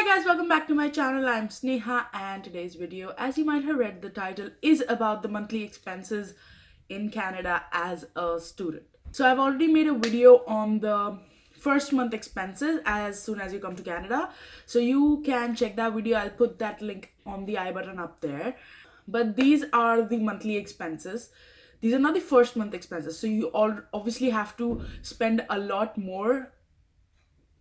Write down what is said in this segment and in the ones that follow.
Hi guys, welcome back to my channel. I'm Sneha, and today's video, as you might have read the title, is about the monthly expenses in Canada as a student. So I've already made a video on the first month expenses as soon as you come to Canada. So you can check that video. I'll put that link on the I button up there. But these are the monthly expenses. These are not the first month expenses. So you all obviously have to spend a lot more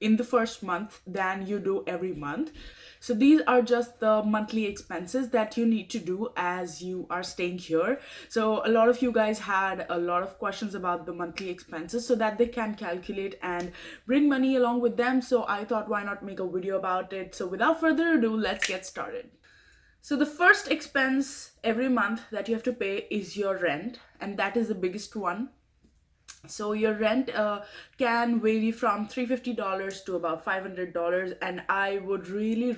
in the first month than you do every month. So these are just the monthly expenses that you need to do as you are staying here. So a lot of you guys had a lot of questions about the monthly expenses so that they can calculate and bring money along with them. So I thought, why not make a video about it? So without further ado, let's get started. So the first expense every month that you have to pay is your rent, and that is the biggest one. So your rent can vary from $350 to about $500, and I would really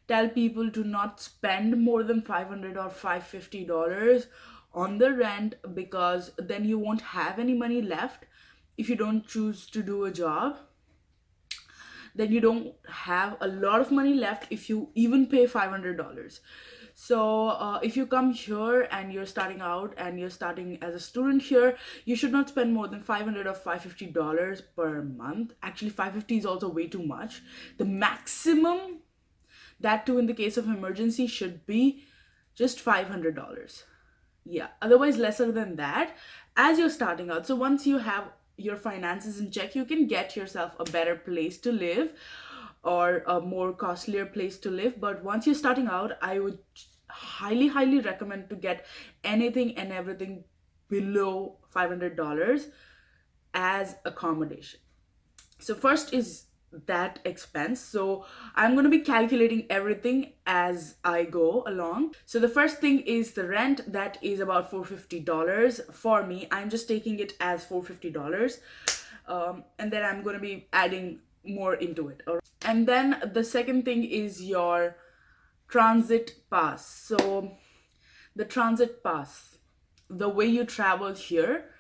tell people to not spend more than $500 or $550 on the rent, because then you won't have any money left if you don't choose to do a job. Then you don't have a lot of money left if you even pay $500. So if you come here and you're starting out and you're starting as a student here, you should not spend more than $500 or $550 per month. Actually, $550 is also way too much. The maximum, that too in the case of emergency, should be just $500. Yeah, otherwise lesser than that as you're starting out. So once you have your finances in check, you can get yourself a better place to live or a more costlier place to live. But once you're starting out, I would highly recommend to get anything and everything below $500 as accommodation. So first is that expense. So I'm going to be calculating everything as I go along. So the first thing is the rent. That is about $450 for me. I'm just taking it as $450, and then I'm going to be adding more into it. All right. And then the second thing is your transit pass. So the transit pass, the way you travel here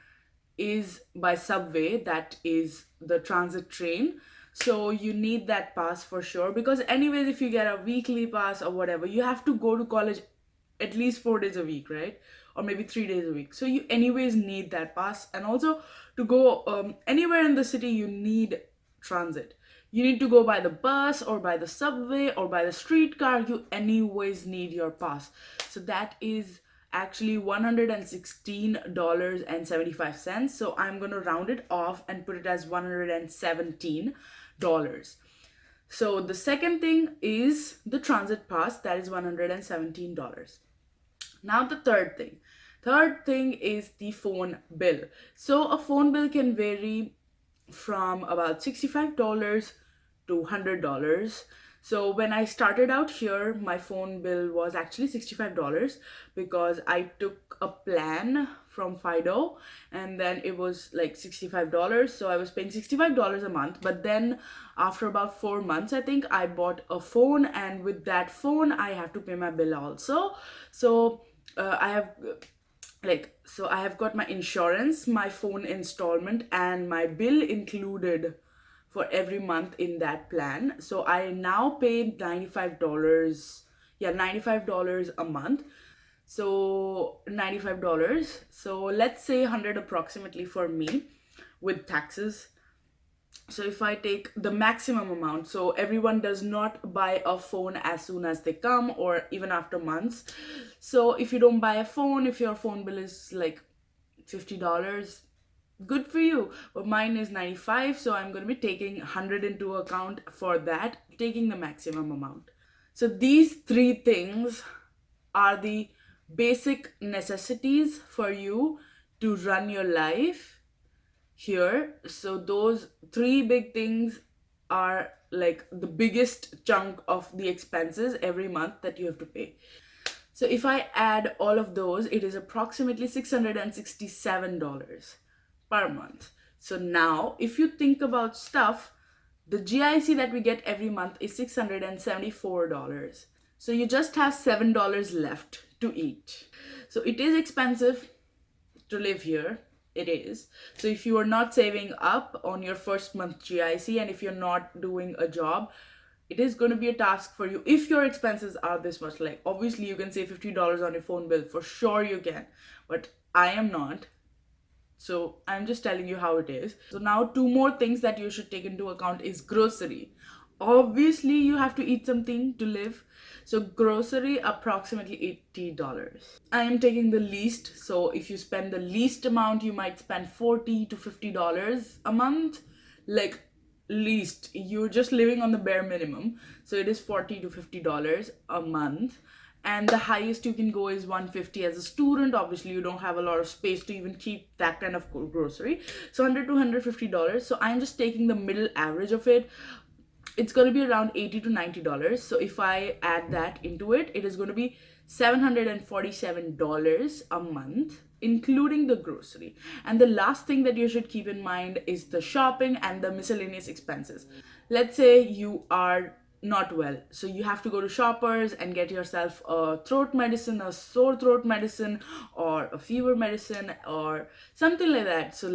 is by subway, that is the transit train. So you need that pass for sure, because anyways, if you get a weekly pass or whatever, you have to go to college at least 4 days a week, right? Or maybe 3 days a week. So you anyways need that pass. And also to go anywhere in the city, you need transit. You need to go by the bus or by the subway or by the streetcar. You anyways need your pass. So that is actually $116.75. So I'm going to round it off and put it as $117. So the second thing is the transit pass, that is $117. Now the third thing is the phone bill. So a phone bill can vary from about $65 to $100. So when I started out here, my phone bill was actually $65 because I took a plan from Fido, and then it was like $65. So I was paying $65 a month. But then after about 4 months, I think, I bought a phone, and with that phone, I have to pay my bill also. So I have got my insurance, my phone installment, and my bill included for every month in that plan. So I now pay $95. Yeah, $95 a month. So $95. So let's say 100 approximately for me with taxes. So if I take the maximum amount, so everyone does not buy a phone as soon as they come or even after months. So if you don't buy a phone, if your phone bill is like $50, good for you. But mine is 95, so I'm going to be taking 100 into account for that, taking the maximum amount. So these three things are the basic necessities for you to run your life here. So those three big things are like the biggest chunk of the expenses every month that you have to pay. So if I add all of those, it is approximately $667 per month. So now if you think about stuff, the GIC that we get every month is $674. So you just have $7 left to eat. So it is expensive to live here. It is. So if you are not saving up on your first month GIC, and if you're not doing a job, it is going to be a task for you if your expenses are this much. Like, obviously you can save $50 on your phone bill, for sure you can, but I am not. So I'm just telling you how it is. So now two more things that you should take into account is grocery. Obviously you have to eat something to live. So grocery, approximately $80. I am taking the least. So if you spend the least amount, you might spend $40 to $50 a month. Like, least, you're just living on the bare minimum. So it is $40 to $50 a month. And the highest you can go is $150 as a student. Obviously you don't have a lot of space to even keep that kind of grocery, so $100 to $150. So I'm just taking the middle average of it. It's going to be around $80 to $90. So if I add that into it, it is going to be $747 a month, including the grocery. And the last thing that you should keep in mind is the shopping and the miscellaneous expenses. Let's say you are not well, so you have to go to Shoppers and get yourself a throat medicine, a sore throat medicine, or a fever medicine, or something like that. So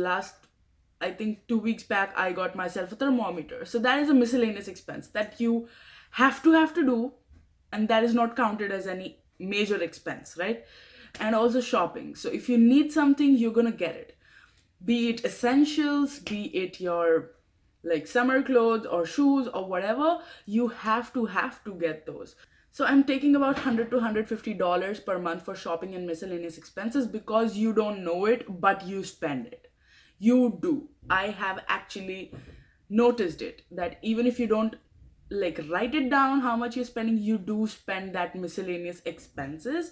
I think 2 weeks back, I got myself a thermometer. So that is a miscellaneous expense that you have to do, and that is not counted as any major expense, right? And also shopping. So if you need something, you're gonna get it, be it essentials, be it your like summer clothes or shoes or whatever. You have to get those. So I'm taking about $100 to $150 per month for shopping and miscellaneous expenses, because you don't know it, but you spend it. You do. I have actually noticed it, that even if you don't like write it down how much you're spending, you do spend that miscellaneous expenses.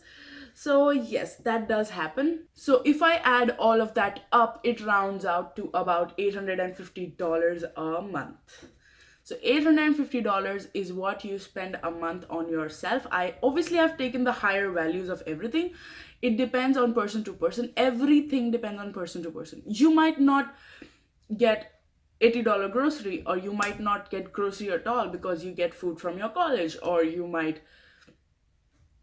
So yes, that does happen. So if I add all of that up, it rounds out to about $850 a month. So $850 is what you spend a month on yourself. I obviously have taken the higher values of everything. It depends on person to person. Everything depends on person to person. You might not get $80 grocery, or you might not get grocery at all because you get food from your college, or you might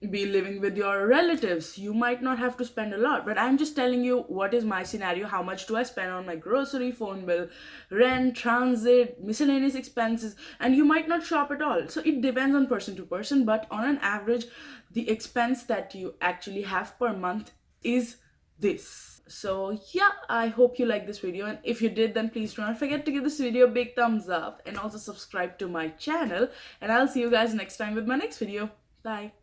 be living with your relatives. You might not have to spend a lot, but I'm just telling you what is my scenario. How much do I spend on my grocery, phone bill, rent, transit, miscellaneous expenses? And you might not shop at all. So it depends on person to person, but on an average, the expense that you actually have per month is this. So yeah, I hope you like this video, and if you did, then please do not forget to give this video a big thumbs up and also subscribe to my channel, and I'll see you guys next time with my next video. Bye.